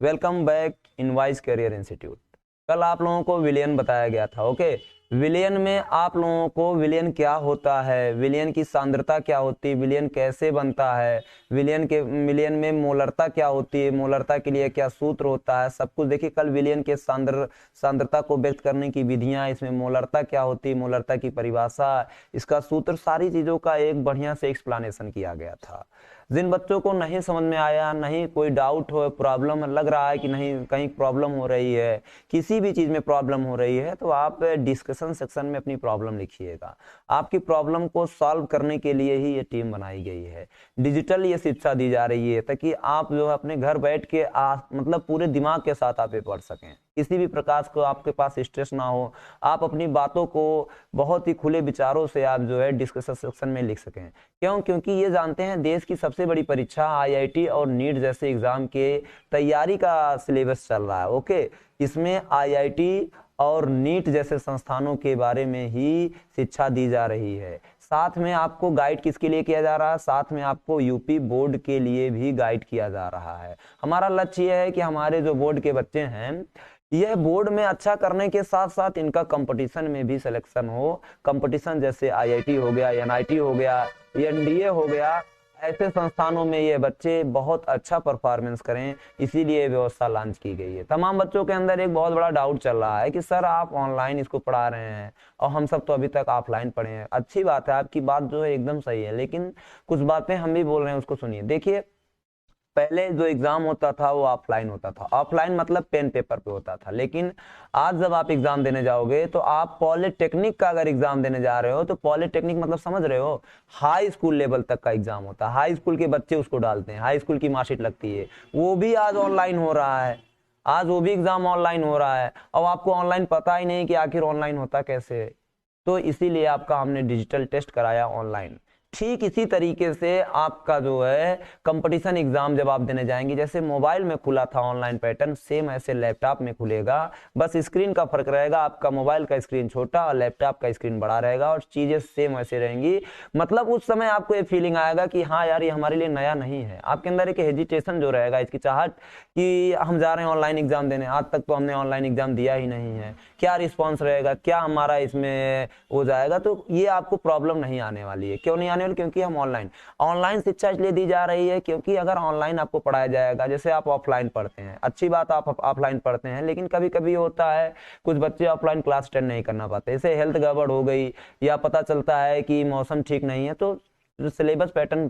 Welcome back invoice career institute. कल आप लोगों को विलियन बताया गया था। ओके, विलियन में आप लोगों को विलियन क्या होता है, विलियन की सांद्रता क्या होती है, विलियन कैसे बनता है, विलियन में मोलरता क्या होती है, मोलरता के लिए क्या सूत्र होता है, सब कुछ देखिए कल। विलियन के सांद्रता को व्यक्त करने की विधियां, इसमें मोलरता क्या होती है, मोलरता की परिभाषा, इसका सूत्र, सारी चीजों का एक बढ़िया से एक्सप्लेनेशन किया गया था। जिन बच्चों को नहीं समझ में आया, नहीं कोई डाउट हो, प्रॉब्लम लग रहा है कि नहीं कहीं प्रॉब्लम हो रही है, किसी भी चीज में प्रॉब्लम हो रही है, तो आप डिस्कशन सेक्शन में अपनी प्रॉब्लम लिखिएगा। आपकी प्रॉब्लम को सॉल्व करने के लिए ही ये टीम बनाई गई है। डिजिटल ये शिक्षा दी जा रही है ताकि आप जो है अपने घर बैठ के मतलब पूरे दिमाग के साथ आप ये पढ़ सकें, किसी भी प्रकार को आपके पास स्ट्रेस ना हो, आप अपनी बातों को बहुत ही खुले विचारों से आप जो है डिस्कशन सेक्शन में लिख सकें। क्यों? क्योंकि ये जानते हैं देश की सबसे बड़ी परीक्षा आईआईटी और नीट जैसे एग्जाम के तैयारी का सिलेबस चल रहा है। ओके, इसमें आईआईटी और नीट जैसे संस्थानों के बारे में ही शिक्षा दी जा रही है। साथ में आपको गाइड किसके लिए किया जा रहा है? साथ में आपको यूपी बोर्ड के लिए भी गाइड किया जा रहा है। हमारा लक्ष्य यह है कि हमारे जो बोर्ड के बच्चे हैं, यह बोर्ड में अच्छा करने के साथ साथ इनका कंपटीशन में भी सिलेक्शन हो। कंपटीशन जैसे आईआईटी हो गया, एनआईटी हो गया, एनडीए हो गया, ऐसे संस्थानों में ये बच्चे बहुत अच्छा परफॉर्मेंस करें, इसीलिए व्यवस्था लॉन्च की गई है। तमाम बच्चों के अंदर एक बहुत बड़ा डाउट चल रहा है कि सर आप ऑनलाइन इसको पढ़ा रहे हैं और हम सब तो अभी तक ऑफलाइन पढ़े हैं। अच्छी बात है, आपकी बात जो है एकदम सही है, लेकिन कुछ बातें हम भी बोल रहे हैं, उसको सुनिए। देखिए, पहले जो एग्जाम होता था वो ऑफलाइन होता था। ऑफलाइन मतलब पेन पेपर पे होता था, लेकिन आज जब आप एग्जाम देने जाओगे तो आप पॉलिटेक्निक का अगर एग्जाम देने जा रहे हो तो पॉलिटेक्निक मतलब समझ रहे हो, हाई स्कूल लेवल तक का एग्जाम होता है। हाई स्कूल के बच्चे उसको डालते हैं, हाई स्कूल की मार्कशीट लगती है, वो भी आज ऑनलाइन हो रहा है। आज वो भी एग्जाम ऑनलाइन हो रहा है और आपको ऑनलाइन पता ही नहीं कि आखिर ऑनलाइन होता कैसे है। तो इसीलिए आपका हमने डिजिटल टेस्ट कराया ऑनलाइन। ठीक इसी तरीके से आपका जो है कंपटीशन एग्जाम जब आप देने जाएंगे, जैसे मोबाइल में खुला था ऑनलाइन पैटर्न, सेम ऐसे लैपटॉप में खुलेगा। बस स्क्रीन का फर्क रहेगा, आपका मोबाइल का स्क्रीन छोटा और लैपटॉप का स्क्रीन बड़ा रहेगा और चीजें सेम ऐसे रहेंगी। मतलब उस समय आपको ये फीलिंग आएगा कि हाँ यार, ये हमारे लिए नया नहीं है। आपके अंदर एक हेजिटेशन जो रहेगा, इसकी चाहत कि हम जा रहे हैं ऑनलाइन एग्जाम देने, आज तक तो हमने ऑनलाइन एग्जाम दिया ही नहीं है, क्या रिस्पॉन्स रहेगा, क्या हमारा इसमें हो जाएगा। तो ये आपको प्रॉब्लम नहीं आने वाली है। क्यों नहीं आने वाली? क्योंकि हम ऑनलाइन शिक्षा इसलिए दी जा रही है क्योंकि अगर ऑनलाइन आपको पढ़ाया जाएगा, जैसे आप ऑफलाइन पढ़ते हैं, अच्छी बात आप ऑफलाइन पढ़ते हैं, लेकिन कभी कभी होता है कुछ बच्चे ऑफलाइन क्लास अटेंड नहीं करना पाते, जैसे हेल्थ गड़बड़ हो गई या पता चलता है कि मौसम ठीक नहीं है, तो सिलेबस पैटर्न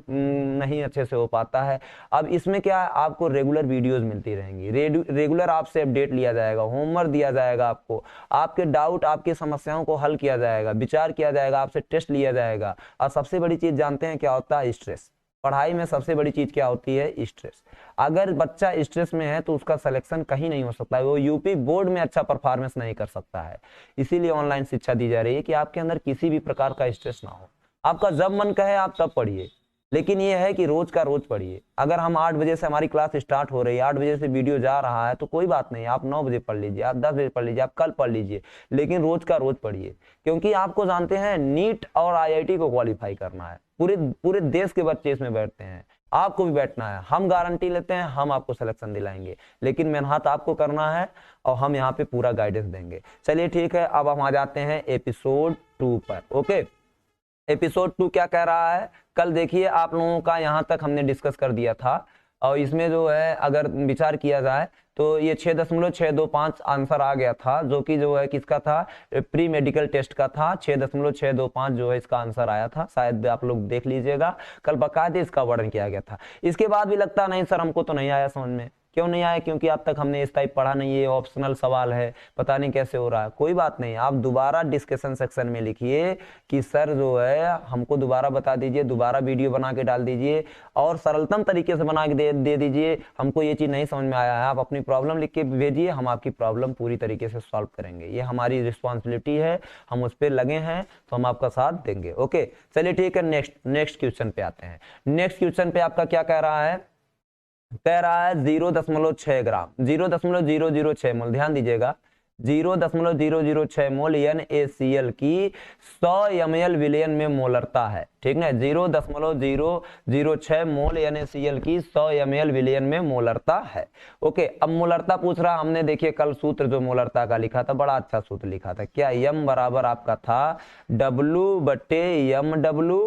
नहीं अच्छे से हो पाता है। अब इसमें क्या है, आपको रेगुलर वीडियोस मिलती रहेंगी, रेगुलर आपसे अपडेट लिया जाएगा, होमवर्क दिया जाएगा, आपको आपके डाउट, आपकी समस्याओं को हल किया जाएगा, विचार किया जाएगा, आपसे टेस्ट लिया जाएगा। और सबसे बड़ी चीज जानते हैं क्या होता है? स्ट्रेस। पढ़ाई में सबसे बड़ी चीज क्या होती है? स्ट्रेस। अगर बच्चा स्ट्रेस में है तो उसका सिलेक्शन कहीं नहीं हो सकता है, वो यूपी बोर्ड में अच्छा परफॉर्मेंस नहीं कर सकता है। इसीलिए ऑनलाइन शिक्षा दी जा रही है कि आपके अंदर किसी भी प्रकार का स्ट्रेस ना हो, आपका जब मन कहे आप तब पढ़िए, लेकिन यह है कि रोज का रोज पढ़िए। अगर हम 8 बजे से हमारी क्लास स्टार्ट हो रही है, 8 बजे से वीडियो जा रहा है, तो कोई बात नहीं, आप 9 बजे पढ़ लीजिए, आप 10 बजे पढ़ लीजिए, आप कल पढ़ लीजिए, लेकिन रोज का रोज पढ़िए। क्योंकि आपको जानते हैं नीट और आईआईटी को क्वालिफाई करना है, पूरे पूरे देश के बच्चे इसमें बैठते हैं, आपको भी बैठना है। हम गारंटी लेते हैं, हम आपको सिलेक्शन दिलाएंगे, लेकिन मेहनत आपको करना है और हम यहाँ पे पूरा गाइडेंस देंगे। चलिए ठीक है, अब हम आ जाते हैं एपिसोड 2 पर। ओके, एपिसोड 2 क्या कह रहा है? कल देखिए आप लोगों का यहाँ तक हमने डिस्कस कर दिया था, और इसमें जो है अगर विचार किया जाए तो ये 6.625 आंसर आ गया था, जो कि जो है किसका था? प्री मेडिकल टेस्ट का था। 6.625 जो है इसका आंसर आया था, शायद आप लोग देख लीजिएगा, कल बाकायदे इसका वर्णन किया गया था। इसके बाद भी लगता नहीं सर हमको तो नहीं आया समझ में। क्यों नहीं आया? क्योंकि अब तक हमने इस टाइप पढ़ा नहीं है, ऑप्शनल सवाल है, पता नहीं कैसे हो रहा है। कोई बात नहीं, आप दोबारा डिस्कशन सेक्शन में लिखिए कि सर जो है हमको दोबारा बता दीजिए, दोबारा वीडियो बना के डाल दीजिए और सरलतम तरीके से बना के दे दीजिए, हमको ये चीज नहीं समझ में आया है। आप अपनी प्रॉब्लम लिख के भेजिए, हम आपकी प्रॉब्लम पूरी तरीके से सॉल्व करेंगे, ये हमारी रिस्पॉन्सिबिलिटी है, हम उस पर लगे हैं तो हम आपका साथ देंगे। ओके, चलिए ठीक है, नेक्स्ट क्वेश्चन पे आते हैं। नेक्स्ट क्वेश्चन पे आपका क्या कह रहा है? कह रहा है 0.6 ग्राम, 0.006 मोल, ध्यान दीजिएगा, 0.006 मोल NaCl की 100 ml विलयन में मोलरता है। ठीक ना, 0.006 मोल NaCl की 100 ml विलयन में मोलरता है। ओके, अब मोलरता पूछ रहा, हमने देखिए कल सूत्र जो मोलरता का लिखा था, बड़ा अच्छा सूत्र लिखा था, क्या m बराबर आपका था W/mW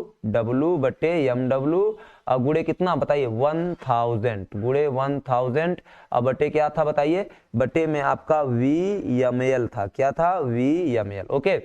और गुड़े कितना बताइए 1000, गुड़े 1000 अब बटे क्या था बताइए, बटे में आपका VmL था, क्या था VmL। ओके,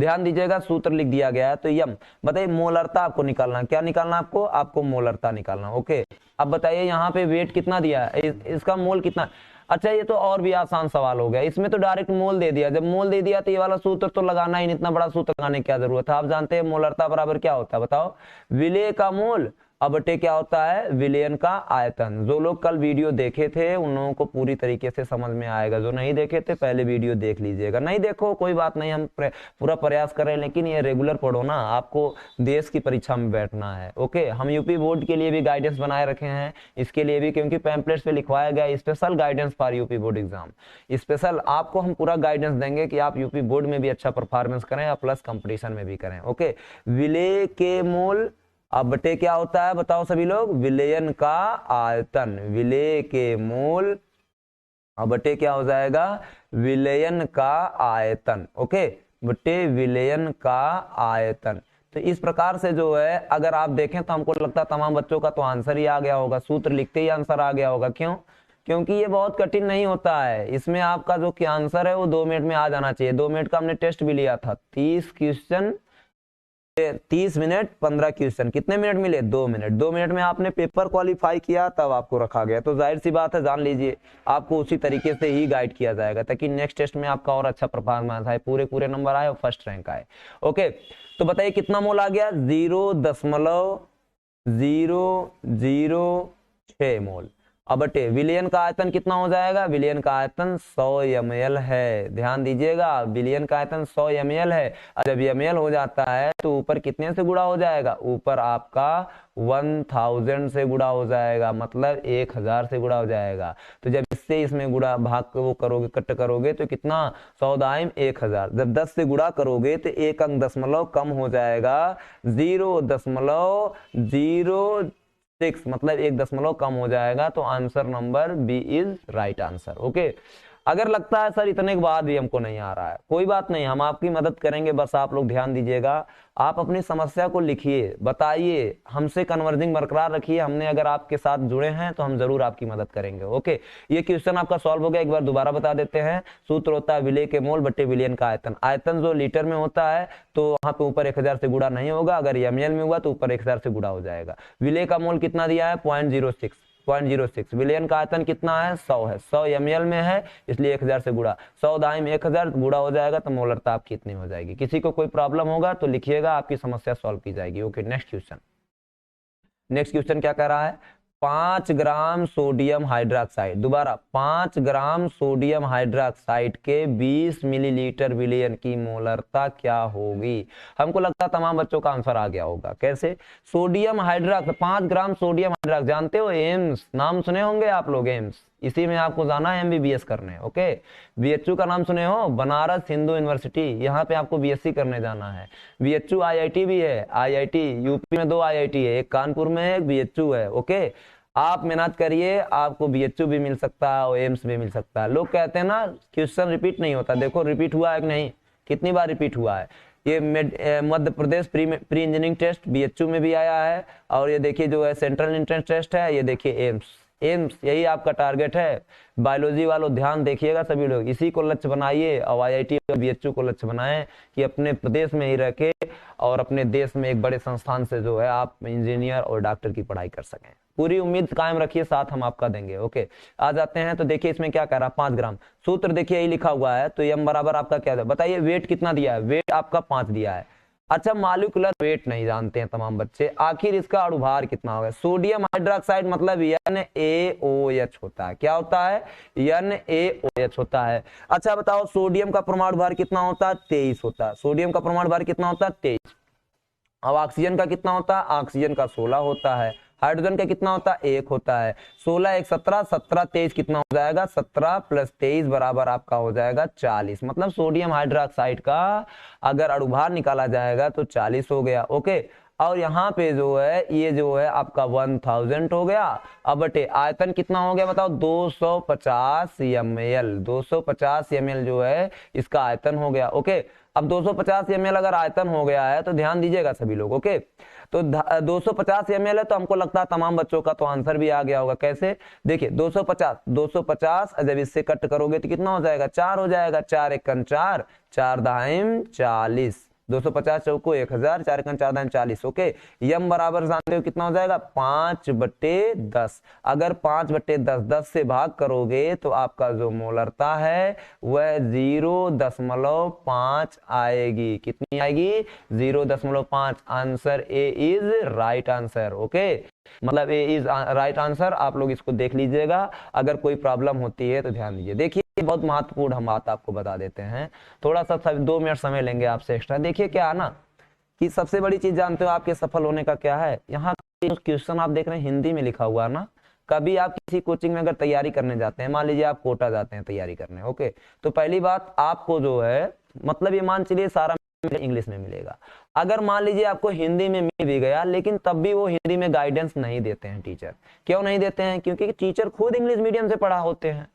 ध्यान दीजिएगा सूत्र लिख दिया गया है। तो यम बताइए मोलरता आपको निकालना, क्या निकालना आपको मोलरता निकालना। ओके, अब बताइए यहाँ पे वेट कितना दिया है, इसका मोल कितना। अच्छा, ये तो और भी आसान सवाल हो गया, इसमें तो डायरेक्ट मोल दे दिया, जब मोल दे दिया तो ये वाला सूत्र तो लगाना ही नहीं, इतना बड़ा सूत्र लगाने की क्या जरूरत है। आप जानते हैं मोलरता बराबर क्या होता है बताओ, विलेय का मोल अब बटे क्या होता है, विलयन का आयतन। जो लोग कल वीडियो देखे थे उन लोगों को पूरी तरीके से समझ में आएगा, जो नहीं देखे थे पहले वीडियो देख लीजिएगा, नहीं देखो कोई बात नहीं, हम पूरा प्रयास करें, लेकिन ये रेगुलर पढ़ो ना, आपको देश की परीक्षा में बैठना है। ओके, हम यूपी बोर्ड के लिए भी गाइडेंस बनाए रखे हैं, इसके लिए भी, क्योंकि पैम्पलेट्स पे लिखवाया गया special guidance for UP board exam, special आपको हम पूरा गाइडेंस देंगे कि आप यूपी बोर्ड में भी अच्छा परफॉर्मेंस करें और प्लस कंपटीशन में भी करें। ओके, विलेय के मोल अब बटे क्या होता है बताओ सभी लोग, विलयन का आयतन, विलेय के मोल अब बटे क्या हो जाएगा, विलयन का आयतन। ओके, बटे विलयन का आयतन। तो इस प्रकार से जो है अगर आप देखें तो हमको लगता है तमाम बच्चों का तो आंसर ही आ गया होगा, सूत्र लिखते ही आंसर आ गया होगा। क्यों? क्योंकि ये बहुत कठिन नहीं होता है, इसमें आपका जो आंसर है वो 2 मिनट में आ जाना चाहिए। 2 मिनट का हमने टेस्ट भी लिया था, 30 क्वेश्चन 30 मिनट 15 क्वेश्चन, कितने मिनट मिले, 2 मिनट। 2 मिनट में आपने पेपर क्वालिफाई किया तब आपको रखा गया, तो जाहिर सी बात है जान लीजिए आपको उसी तरीके से ही गाइड किया जाएगा ताकि नेक्स्ट टेस्ट में आपका और अच्छा परफॉर्मेंस आए, पूरे नंबर आए और फर्स्ट रैंक आए। ओके, तो बताइए कितना मोल आ गया, 0.006 मोल। अब बटे विलयन का आयतन कितना हो जाएगा, विलयन का आयतन 100 ml है, ध्यान दीजिएगा विलयन का आयतन 100 ml है। जब ml हो जाता है तो ऊपर कितने से गुणा हो जाएगा, ऊपर आपका 1000 से गुणा हो जाएगा, मतलब 1000 से गुणा हो जाएगा। तो जब इससे इसमें गुणा भाग वो करोगे, कट करोगे तो कितना, 100 दाइम 1000, जब 10 से गुणा करोगे तो एक अंक दशमलव कम हो जाएगा, 0.06, मतलब 1 दशमलव कम हो जाएगा। तो answer number B is right answer. Okay, अगर लगता है सर इतने के बाद भी हमको नहीं आ रहा है, कोई बात नहीं, हम आपकी मदद करेंगे, बस आप लोग ध्यान दीजिएगा, आप अपनी समस्या को लिखिए, बताइए, हमसे कन्वर्जिंग बरकरार रखिए, हमने अगर आपके साथ जुड़े हैं तो हम जरूर आपकी मदद करेंगे। ओके, ये क्वेश्चन आपका सॉल्व हो गया, एक बार दोबारा बता देते हैं। सूत्र होता है विलेय के मोल बट्टे विलयन का आयतन। आयतन जो लीटर में होता है तो वहां पे ऊपर 1000 से गुणा नहीं होगा, अगर ml में हुआ तो ऊपर 1000 से गुणा हो जाएगा। विलेय का मोल कितना दिया है, 0.06, विलयन का आयतन कितना है, 100 है, 100 ml में है, इसलिए 1000 से गुणा, 100 दाइम 1000 गुणा हो जाएगा, तो मोलरता आपकी इतनी हो जाएगी। किसी को कोई प्रॉब्लम होगा तो लिखिएगा, आपकी समस्या सॉल्व की जाएगी। ओके, नेक्स्ट क्वेश्चन क्या कह रहा है, 5 ग्राम सोडियम हाइड्रोक्साइड, दोबारा 5 ग्राम सोडियम हाइड्रोक्साइड के 20 मिलीलीटर विलयन की मोलरता क्या होगी। हमको लगता है तमाम बच्चों का आंसर आ गया होगा। कैसे, sodium hydroxide 5 gram sodium hydroxide, जानते हो एम्स, नाम सुने होंगे आप लोग, एम्स, इसी में आपको जाना है MBBS करने। ओके, BHU का नाम सुने हो, बनारस हिंदू यूनिवर्सिटी, यहाँ पे आपको BSc करने जाना है। BHU IIT भी है, IIT यूपी में 2 IIT है, एक कानपुर में है, एक BHU है। ओके, आप मेहनत करिए, आपको BHU भी मिल सकता है और एम्स भी मिल सकता है। लोग कहते हैं ना क्वेश्चन रिपीट नहीं होता, देखो रिपीट हुआ है कि नहीं, कितनी बार रिपीट हुआ है। ये Madhya Pradesh pre engineering test BHU में भी आया है, और ये देखिए जो है सेंट्रल एंट्रेंस टेस्ट है, ये देखिए एम्स, यही आपका टारगेट है। बायोलॉजी वालों ध्यान देखिएगा, सभी लोग इसी को लक्ष्य बनाइए और IIT और BHU को लक्ष्य बनाएं कि अपने प्रदेश में ही रह के और अपने देश में एक बड़े संस्थान से जो है आप इंजीनियर और डॉक्टर की पढ़ाई कर सकें। पूरी उम्मीद कायम रखिए, साथ हम आपका देंगे। ओके, आ जाते हैं, तो देखिए इसमें क्या कह रहा है, 5 ग्राम, सूत्र देखिए यही लिखा हुआ है, तो m बराबर आपका क्या है, बताइए वेट कितना दिया है, वेट आपका 5 दिया है। अच्छा, मॉलिक्यूलर वेट नहीं जानते हैं तमाम बच्चे, आखिर इसका अणुभार कितना होगा। सोडियम हाइड्रोक्साइड मतलब NaOH होता है, क्या होता है, NaOH होता है। अच्छा बताओ सोडियम का परमाणु भार कितना होता है, 23 होता है, सोडियम का परमाणु भार कितना होता है, 23। अब ऑक्सीजन का कितना होता है, ऑक्सीजन का 16 होता है। हाइड्रोजन का कितना होता है, 1 होता है। 16 1 17, 17 23 कितना हो जाएगा, 17 + 23 बराबर आपका हो जाएगा 40। मतलब सोडियम हाइड्रोक्साइड का अगर अणुभार निकाला जाएगा तो 40 हो गया। ओके, और यहाँ पे जो है ये जो है आपका 1000 हो गया। अब बटे आयतन कितना हो गया बताओ, 250 ml, 250 ml जो है इसका आयतन हो गया। ओके, अब 250 ml अगर आयतन हो गया है तो ध्यान दीजिएगा सभी लोग। ओके, तो 250 ml है, तो हमको लगता है तमाम बच्चों का तो आंसर भी आ गया होगा। कैसे, देखिए 250 जब इससे कट करोगे तो कितना हो जाएगा, 4 हो जाएगा। 4 एकन 4, 4 दाहिम 40, 250 चौको 1000, 4 एकन 4 दाहिम 40। ओके, यम बराबर जानते हो कितना हो जाएगा, 5/10। अगर 5/10 10 से भाग करोगे तो आपका जो मोलरता है वह 0.5 आएगी। कितनी आएगी, 0.5। Answer A is right answer. Okay, मतलब ए इज राइट आंसर। आप लोग इसको देख लीजिएगा, अगर कोई प्रॉब्लम होती है तो ध्यान दीजिए। देखिए बहुत महत्वपूर्ण हम बात आपको बता देते हैं, थोड़ा सा 2 मिनट समय लेंगे आपसे एक्स्ट्रा। देखिए क्या है ना कि सबसे बड़ी चीज जानते हो आपके सफल होने का क्या है, यहाँ क्वेश्चन आप देख रहे हैं हिंदी में लिखा हुआ ना। कभी आप किसी कोचिंग में अगर तैयारी करने जाते हैं, मान लीजिए आप कोटा जाते हैं तैयारी करने, ओके, तो पहली बात आपको जो है मतलब ये मान चलिए सारा इंग्लिश में मिलेगा। अगर मान लीजिए आपको हिंदी में मिल भी गया, लेकिन तब भी वो हिंदी में गाइडेंस नहीं देते हैं टीचर। क्यों नहीं देते हैं, क्योंकि टीचर खुद इंग्लिश मीडियम से पढ़ा होते हैं,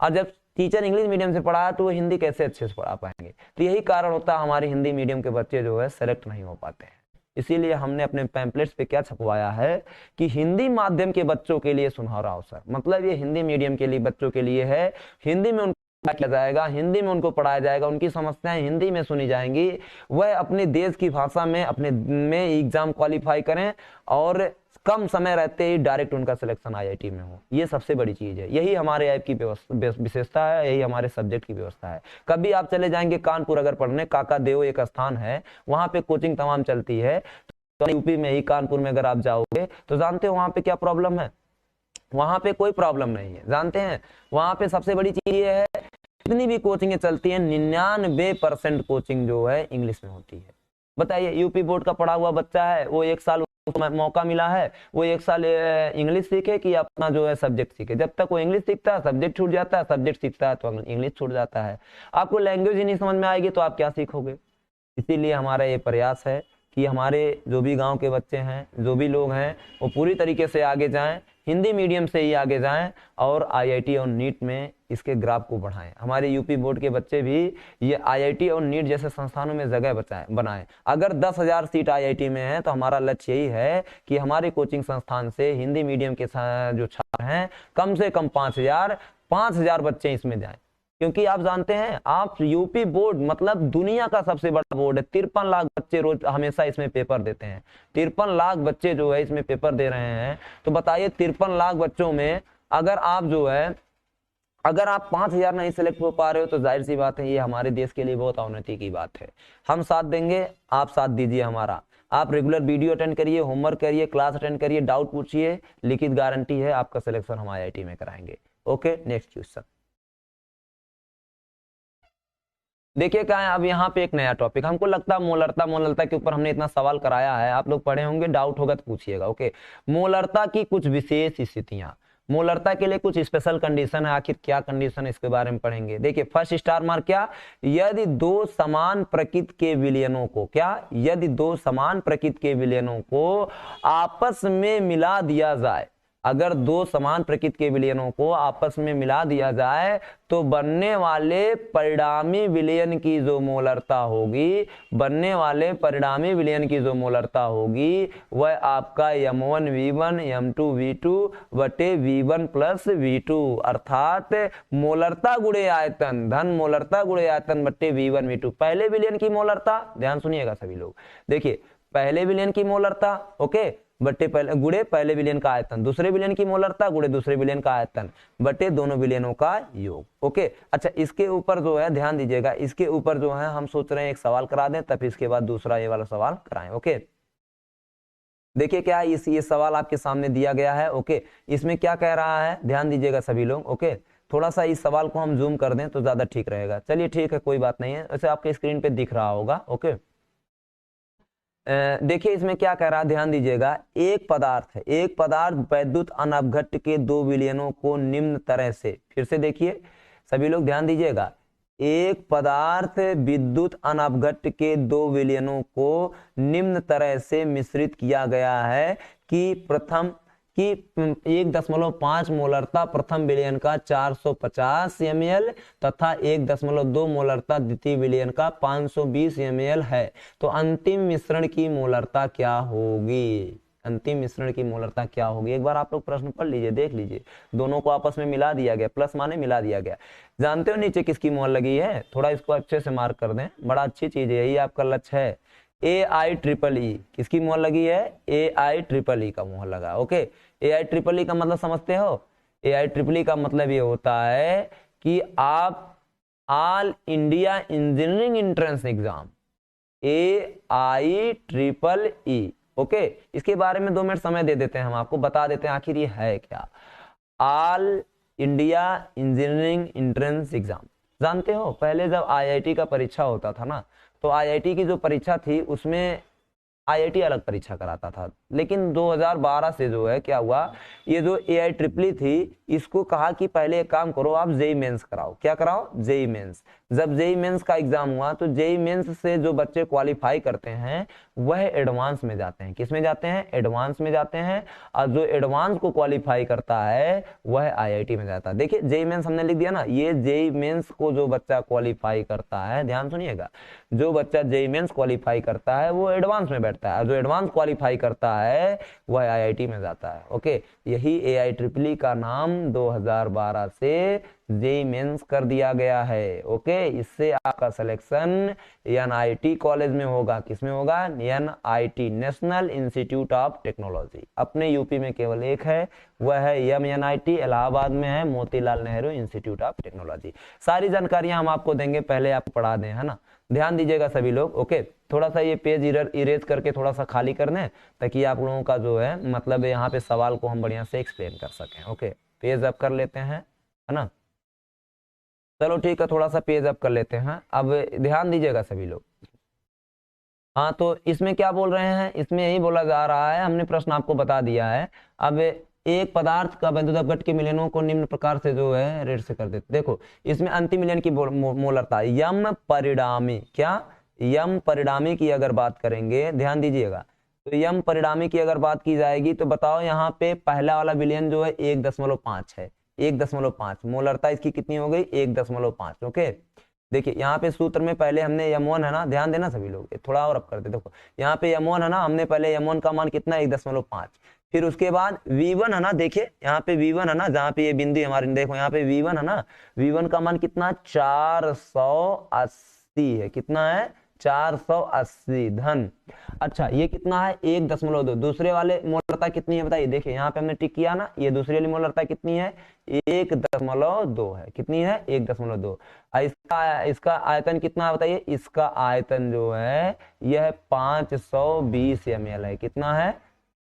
और जब टीचर इंग्लिश मीडियम से पढ़ा तो वो हिंदी कैसे अच्छे से पढ़ा पाएंगे। तो यही कारण होता है हमारे हिंदी मीडियम के बच्चे जो है सेलेक्ट नहीं हो पाते हैं। इसीलिए हमने अपने पैम्पलेट्स पे क्या छपवाया है कि हिंदी माध्यम के बच्चों के लिए सुनहरा अवसर, मतलब ये हिंदी मीडियम के लिए बच्चों के लिए है। हिंदी में उनको किया जाएगा, हिंदी में उनको पढ़ाया जाएगा, उनकी समस्याएं हिंदी में सुनी जाएंगी, वह अपने देश की भाषा में अपने में एग्जाम क्वालिफाई करें और कम समय रहते ही डायरेक्ट उनका सिलेक्शन आईआईटी में हो। ये सबसे बड़ी चीज है, यही हमारे ऐप की विशेषता है, यही हमारे सब्जेक्ट की व्यवस्था है। कभी आप चले जाएंगे कानपुर अगर पढ़ने, काका देव एक स्थान है, वहां पे कोचिंग तमाम चलती है। तो यूपी में ही कानपुर में अगर आप जाओगे तो जानते हो वहां पे क्या प्रॉब्लम है, वहां पे कोई प्रॉब्लम नहीं है। जानते हैं वहां पे सबसे बड़ी चीज ये है, जितनी भी कोचिंगें चलती है 99% कोचिंग जो है इंग्लिश में होती है। बताइए यूपी बोर्ड का पढ़ा हुआ बच्चा है, वो 1 साल मौका मिला है, वो 1 साल इंग्लिश सीखे कि अपना जो है सब्जेक्ट सीखे। जब तक वो इंग्लिश सीखता है सब्जेक्ट छूट जाता है, सब्जेक्ट सीखता है तो इंग्लिश छूट जाता है। आपको लैंग्वेज ही नहीं समझ में आएगी तो आप क्या सीखोगे। इसीलिए हमारा ये प्रयास है कि हमारे जो भी गांव के बच्चे हैं, जो भी लोग हैं, वो पूरी तरीके से आगे जाएं, हिंदी मीडियम से ही आगे जाएं और आईआईटी और नीट में इसके ग्राफ को बढ़ाएं। हमारे यूपी बोर्ड के बच्चे भी ये आईआईटी और नीट जैसे संस्थानों में जगह बनाएं। अगर 10,000 सीट आईआईटी में है तो हमारा लक्ष्य यही है कि हमारे कोचिंग संस्थान से हिंदी मीडियम के जो छात्र हैं कम से कम 5,000 बच्चे इसमें जाएं। क्योंकि आप जानते हैं आप यूपी बोर्ड मतलब दुनिया का सबसे बड़ा बोर्ड है, 53 लाख बच्चे रोज हमेशा इसमें पेपर देते हैं। 53 लाख बच्चे जो है इसमें पेपर दे रहे हैं, तो बताइए 53 लाख बच्चों में अगर आप जो है अगर आप 5,000 नहीं सिलेक्ट हो पा रहे हो तो जाहिर सी बात है ये हमारे देश के लिए बहुत अवनति की बात है। हम साथ देंगे, आप साथ दीजिए हमारा। आप रेगुलर वीडियो अटेंड करिए, होमवर्क करिए, क्लास अटेंड करिए, डाउट पूछिए, लिखित गारंटी है आपका सिलेक्शन हम आईआईटी में कराएंगे। ओके, नेक्स्ट क्वेश्चन देखिए क्या है। अब यहाँ पे एक नया टॉपिक, हमको लगता है मोलरता के ऊपर हमने इतना सवाल कराया है, आप लोग पढ़े होंगे, डाउट होगा तो पूछिएगा। ओके, मोलरता की कुछ विशेष स्थितियां, मोलरता के लिए कुछ स्पेशल कंडीशन है, आखिर क्या कंडीशन है इसके बारे में पढ़ेंगे। देखिए फर्स्ट स्टार मार्क क्या, यदि 2 समान प्रकृति के विलयनों को यदि 2 समान प्रकृति के विलयनों को आपस में मिला दिया जाए, अगर 2 समान प्रकृति के विलयनों को आपस में मिला दिया जाए तो बनने वाले परिणामी विलयन की जो मोलरता होगी, वह आपका m1v1 m2v2 बटे v1 प्लस v2 अर्थात मोलरता गुणे आयतन धन मोलरता गुणे आयतन बटे v1 v2। पहले विलयन की मोलरता, ध्यान सुनिएगा सभी लोग, देखिए पहले विलयन की मोलरता ओके बटे गुणे पहले विलयन का आयतन, दूसरे विलयन की मोलरता गुणे दूसरे विलयन का आयतन बटे दोनों विलयनों का योग। ओके, अच्छा इसके ऊपर जो है ध्यान दीजिएगा, इसके ऊपर जो है हम सोच रहे हैं एक सवाल करा दें, तब इसके बाद दूसरा ये वाला सवाल कराएं। ओके, देखिए क्या ये सवाल आपके सामने दिया गया है। ओके, इसमें क्या कह रहा है ध्यान दीजिएगा सभी लोग। ओके, थोड़ा सा इस सवाल को हम जूम कर दें तो ज्यादा ठीक रहेगा। चलिए ठीक है, कोई बात नहीं है, वैसे आपके स्क्रीन पे दिख रहा होगा। ओके, देखिए इसमें क्या कह रहा है ध्यान दीजिएगा, एक पदार्थ वैद्युत अनवघट के 2 विलयनों को निम्न तरह से, फिर से देखिए सभी लोग ध्यान दीजिएगा, एक पदार्थ विद्युत अनवघट के दो विलयनों को निम्न तरह से मिश्रित किया गया है कि प्रथम कि 1.5 मोलरता प्रथम विलयन का 450 ml तथा 1.2 मोलरता द्वितीय विलयन का 520 ml है। तो अंतिम मिश्रण की मोलरता क्या होगी? अंतिम मिश्रण की मोलरता क्या होगी? एक बार आप लोग प्रश्न पढ़ लीजिए, देख लीजिए, दोनों को आपस में मिला दिया गया, प्लस माने मिला दिया गया। जानते हो नीचे किसकी मोहर लगी है? थोड़ा इसको अच्छे से मार्क कर दें, बड़ा अच्छी चीज है, यही आपका लक्ष्य है। AIEEE किसकी मोहर लगी है? AIEEE का मोहर लगा। ओके, AIEEE का मतलब समझते हो? AIEEE का मतलब ये होता है कि आप all India engineering entrance exam, AIEEE। Okay, इसके बारे में 2 मिनट समय दे देते हैं, हम आपको बता देते हैं आखिर ये है क्या। All India engineering entrance exam जानते हो? पहले जब IIT का परीक्षा होता था ना, तो IIT की जो परीक्षा थी उसमें IIT अलग परीक्षा कराता था, लेकिन 2012 से जो है क्या हुआ, ये जो AIEEE थी इसको कहा कि पहले एक काम करो, आप जेई मेंस कराओ। क्या कराओ? JEE mains. जब जेई मेंस का एग्जाम हुआ तो जेई मेंस से जो बच्चे क्वालिफाई करते हैं वह एडवांस में जाते हैं। किस में जाते हैं? एडवांस में जाते हैं। और जो एडवांस को क्वालिफाई करता है वह IIT में जाता है। देखिए जेई मेंस हमने लिख दिया ना, ये जेई मेंस को जो बच्चा क्वालिफाई करता है, ध्यान सुनिएगा, जो बच्चा जेई मेंस क्वालिफाई करता है वो एडवांस में बैठता है, जो एडवांस क्वालिफाई करता है वह IIT में जाता है। ओके, यही AIEEE का नाम 2012 से जेई मेंस कर दिया गया है। ओके, इससे आपका सिलेक्शन NIT कॉलेज में होगा। किसमें होगा? NIT, national institute of technology. अपने यूपी में केवल एक है, वह है MNIT, इलाहाबाद में है Motilal Nehru institute of technology. सारी जानकारियां हम आपको देंगे, पहले आप पढ़ा दें, है ना? ध्यान दीजिएगा सभी लोग। ओके, थोड़ा सा ये पेज इरेज करके थोड़ा सा खाली कर दें, ताकि आप लोगों का जो है मतलब यहाँ पे सवाल को हम बढ़िया से एक्सप्लेन कर सकें। ओके, पेज अप कर लेते हैं, है ना? चलो ठीक है, थोड़ा सा पेज अप कर लेते हैं। अब ध्यान दीजिएगा सभी लोग। हाँ, तो इसमें क्या बोल रहे हैं? इसमें यही बोला जा रहा है, हमने प्रश्न आपको बता दिया है। अब एक पदार्थ का विद्युत अपघट के मिलनों को निम्न प्रकार से जो है रेट से कर देते। देखो इसमें अंतिम मिलन की मोलरता यम परिणामी, क्या यम परिणामी की अगर बात करेंगे, ध्यान दीजिएगा, तो यम परिणामी की अगर बात की जाएगी तो बताओ यहाँ पे पहला वाला विलयन जो है 1.5 है। 1.5 मोलरता इसकी कितनी हो गई? 1.5। ओके, देखिए यहाँ पे सूत्र में पहले हमने M1 है ना, ध्यान देना सभी लोग, थोड़ा और अप करते। देखो यहाँ पे M1 है ना, हमने पहले M1 का मान कितना 1.5, फिर उसके बाद V1 है ना, देखिए यहाँ पे V1 है ना, जहाँ पे ये बिंदु हमारे, देखो यहाँ पे V1 है ना, V1 का मान कितना? 480 है। कितना है? 480 धन। अच्छा ये कितना है? 1.2। दूसरे वाले मोलरता कितनी है बताइए? देखिए यहाँ पे हमने टिक किया ना, ये दूसरी वाली मोलरता कितनी है? 1.2 है। कितनी है? 1.2। इसका आयतन कितना है बताइए? इसका आयतन जो है यह 520 ml है। कितना है?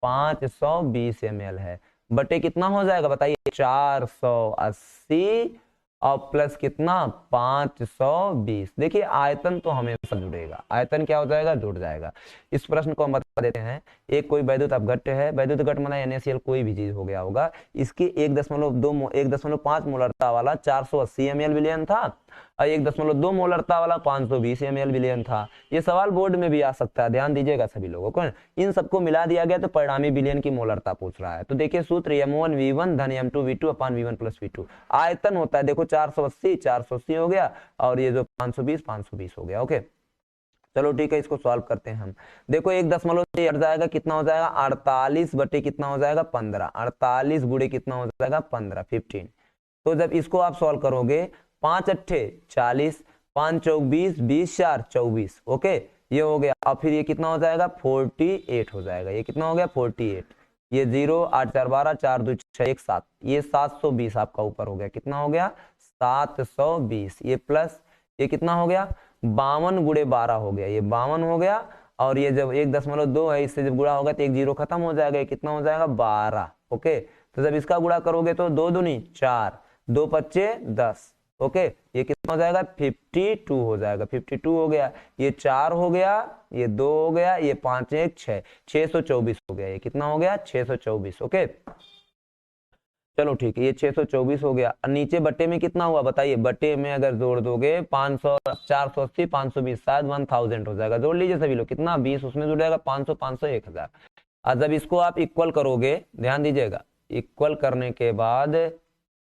520 ml है। बटे कितना हो जाएगा बताइए? 480 और प्लस कितना? 520। देखिए आयतन तो हमेशा जुड़ेगा, आयतन क्या हो जाएगा? जुड़ जाएगा। इस प्रश्न को हम बता देते हैं। एक कोई वैद्युत अपघट्ट है, वैद्युत अपघट्ट माना NaCl कोई भी चीज हो गया होगा, इसकी 1.5 मोलरता वाला 480 ml विलयन था और 1.2 मोलरता वाला 520 ml विलयन था। ये सवाल बोर्ड में भी आ सकता है, ध्यान दीजिएगा सभी लोगों को। इन सबको मिला दिया गया तो परिणामी विलयन की मोलरता पूछ रहा है। तो देखिए सूत्र M1 V1 धन M2 V2 अपान V1 प्लस V2। आयतन होता है देखो 480 हो गया और ये जो 520 हो गया। ओके चलो ठीक है, इसको सॉल्व करते हैं हम। देखो 1.0 से हट जाएगा, कितना हो जाएगा? 48 बटे कितना हो जाएगा? 15। 48 गुणे कितना हो जाएगा? 15, 15। तो जब इसको आप सॉल्व करोगे, 5 अट्ठे 40, 5 चौक 20, 20 4 24। ओके ये हो गया। और फिर ये कितना हो जाएगा? 48 हो जाएगा। ये कितना हो गया? 48। ये 0 8 4 12 4 2 6 1 7, ये 720 आपका ऊपर हो गया। कितना हो गया? 720। ये प्लस ये कितना हो गया? 52 गुणे 12 हो गया। ये 52 हो गया। और ये जब 1.2 है, इससे जब गुणा होगा तो एक जीरो खत्म हो जाएगा। कितना हो जाएगा? 12। ओके तो जब इसका गुणा करोगे तो 2 दूनी 4, 2 पच्चे 10। ओके ये कितना हो जाएगा? 52 हो जाएगा। 52 हो गया। ये 4 हो गया, ये 2 हो गया, ये 5 1 6, 624 हो गया। ये कितना हो गया? 624। ओके चलो ठीक है, ये 624 हो गया। और नीचे बट्टे में कितना हुआ बताइए, बट्टे में अगर जोड़ दोगे 500, 480, 520, शायद 1000 हो जाएगा। जोड़ लीजिए सभी लोग, कितना 20 उसमें जुड़ जाएगा, 500, 500, 1000। और जब इसको आप इक्वल करोगे, ध्यान दीजिएगा, इक्वल करने के बाद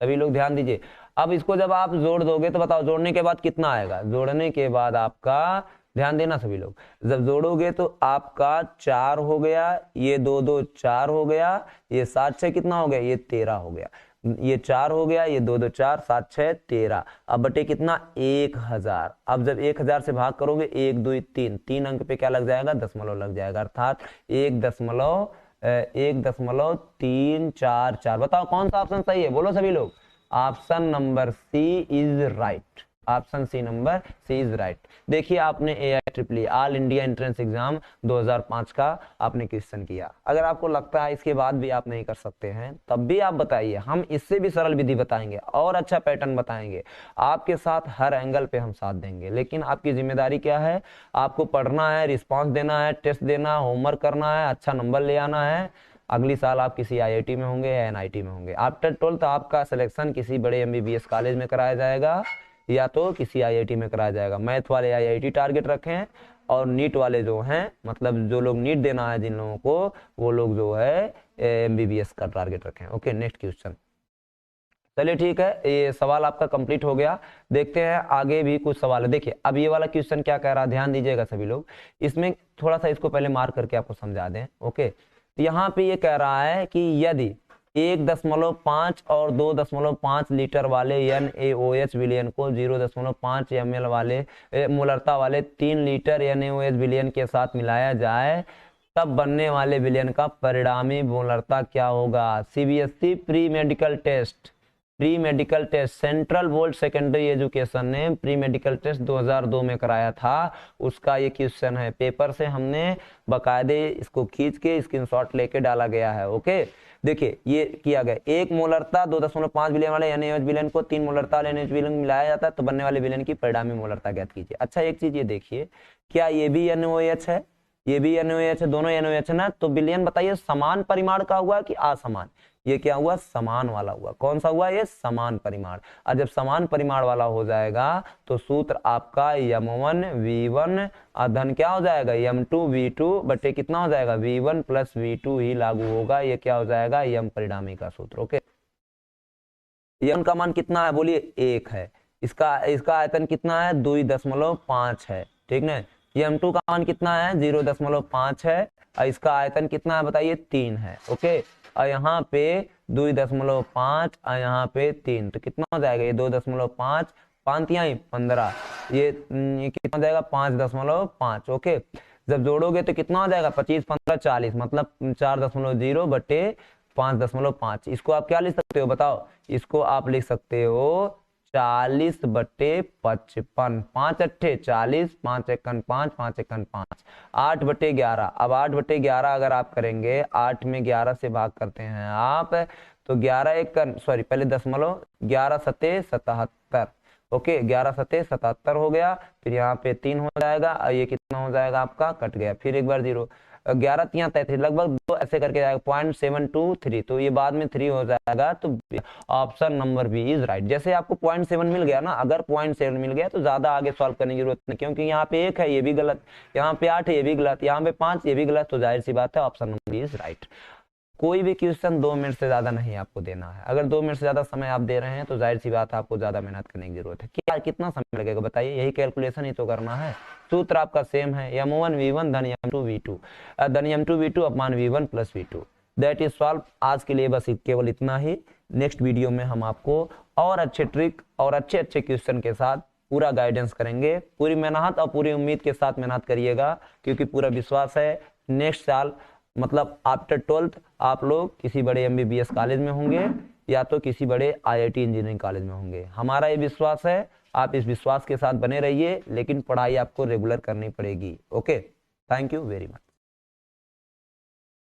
सभी लोग ध्यान दीजिए, अब इसको जब आप जोड़ दोगे तो बताओ जोड़ने के बाद कितना आएगा। जोड़ने के बाद आपका, ध्यान देना सभी लोग, जब जोड़ोगे तो आपका 4 हो गया, ये 2 2 4 हो गया, ये 7 6 कितना हो गया, ये 13 हो गया, ये 4 हो गया, ये 2 2 4, 7 6 13। अब बटे कितना, 1000। अब जब 1000 से भाग करोगे, 1 2 3, 3 अंक पे क्या लग जाएगा, दशमलव लग जाएगा, अर्थात 1.344। बताओ कौन सा ऑप्शन सही है, बोलो सभी लोग। Option number C is right, option C number C is right. देखिए आपने AIEEE all India entrance exam 2005 का आपने क्वेश्चन किया। अगर आपको लगता है इसके बाद भी आप नहीं कर सकते हैं, तब भी आप बताइए, हम इससे भी सरल विधि बताएंगे और अच्छा पैटर्न बताएंगे, आपके साथ हर एंगल पे हम साथ देंगे। लेकिन आपकी जिम्मेदारी क्या है, आपको पढ़ना है, रिस्पॉन्स देना है, टेस्ट देना, होमवर्क करना है, अच्छा नंबर ले आना है। अगली साल आप किसी IIT में होंगे या NIT में होंगे। आफ्टर 12th आपका सिलेक्शन किसी बड़े MBBS कॉलेज में कराया जाएगा या तो किसी IIT में कराया जाएगा। मैथ वाले IIT टारगेट रखें, और नीट वाले जो हैं, मतलब जो लोग नीट देना है जिन लोगों को, वो लोग जो है MBBS का टारगेट रखें। Okay, next question. चलिए ठीक है, ये सवाल आपका कंप्लीट हो गया। देखते हैं आगे भी कुछ सवाल है। देखिए अब ये वाला क्वेश्चन क्या कह रहा है, ध्यान दीजिएगा सभी लोग। इसमें थोड़ा सा इसको पहले मार्क करके आपको समझा दें। ओके, तो यहाँ पे ये कह रहा है कि यदि 1.5 और 2.5 लीटर वाले NaOH विलयन को 0.5 ml वाले मोलरता वाले 3 लीटर NaOH विलयन के साथ मिलाया जाए, तब बनने वाले विलयन का परिणामी मोलरता क्या होगा। CBSE pre medical test, pre medical test central board secondary education ने प्री मेडिकल टेस्ट 2002 में कराया था, उसका ये क्वेश्चन है। पेपर से हमने बकायदे इसको खींच के स्क्रीनशॉट लेके डाला गया है। ओके, देखिए ये किया गया, 1 मोलरता 2.5 विलयन वाले NaOH विलयन को 3 मोलरता वाले NaOH विलयन मिलाया जाता है, तो बनने वाले विलयन की परिणामी मोलरता ज्ञात कीजिए। अच्छा एक चीज ये देखिए, क्या ये भी NaOH है, ये भी NaOH है, दोनों NaOH है ना, तो विलयन बताइए समान परिमाण का हुआ कि असमान। ये क्या हुआ, समान वाला हुआ। कौन सा हुआ, ये समान परिमाण। और जब समान परिमाण वाला हो जाएगा तो सूत्र आपका M1 V1 धन क्या हो जाएगा, M2 V2 बटे कितना हो जाएगा, V1 प्लस V2 ही लागू होगा। ये क्या हो जाएगा, M परिणामी का सूत्र। ओके, M का मान कितना है बोलिए, 1 है। इसका आयतन कितना है, 2.5 है, ठीक ना। M2 का मान कितना है, 0.5 है, और इसका आयतन कितना है बताइए, 3 है। ओके, और यहाँ पे 2.5 और यहाँ पे 3, तो कितना हो जाएगा, ये 2.5, 5 तिहाई 15, ये कितना हो जाएगा, 5.5। ओके, जब जोड़ोगे तो कितना हो जाएगा, 25 15 40, मतलब 4.0 बटे 5.5। इसको आप क्या लिख सकते हो बताओ, इसको आप लिख सकते हो 40 बटे 55, 5 अट्ठे 40, 5 एकन 5, 5 एकन 5, 8 बटे 11। अब 8 बटे 11 अगर आप करेंगे, 8 में 11 से भाग करते हैं आप, तो 11 एकन, सॉरी पहले दशमलव, 11 सते 77। ओके, 11 सते 77 हो गया, फिर यहाँ पे 3 हो जाएगा, और ये कितना हो जाएगा आपका, कट गया, फिर एक बार 0, 11 तिया 33, लगभग 2 ऐसे करके जाएगा, 0.723, तो ये बाद में 3 हो जाएगा। तो option number B is right. जैसे आपको 0.7 मिल गया ना, अगर 0.7 मिल गया तो ज्यादा आगे सॉल्व करने की जरूरत नहीं, क्योंकि यहाँ पे 1 है ये भी गलत, यहाँ पे 8 है ये भी गलत, यहाँ पे 5 ये भी गलत, तो जाहिर सी बात है option number B is right. कोई भी क्वेश्चन 2 मिनट से ज्यादा नहीं आपको देना है। अगर 2 मिनट से ज्यादा समय आप दे रहे हैं तो जाहिर सी बात है आपको ज्यादा मेहनत करने की जरूरत है। क्या कितना समय लगेगा बताइए, यही कैलकुलेशन ही तो करना है। सूत्र आपका सेम है, M1 V1 धन M2 V2 धन M2 V2 अपमान V1 plus V2। That is solve. आज के लिए बस केवल इतना ही। नेक्स्ट वीडियो में हम आपको और अच्छे ट्रिक और अच्छे अच्छे क्वेश्चन के साथ पूरा गाइडेंस करेंगे। पूरी मेहनत और पूरी उम्मीद के साथ मेहनत करिएगा, क्योंकि पूरा विश्वास है नेक्स्ट साल मतलब आफ्टर 12th आप लोग किसी बड़े MBBS कॉलेज में होंगे या तो किसी बड़े IIT इंजीनियरिंग कॉलेज में होंगे। हमारा ये विश्वास है, आप इस विश्वास के साथ बने रहिए, लेकिन पढ़ाई आपको रेगुलर करनी पड़ेगी। Okay, thank you very much.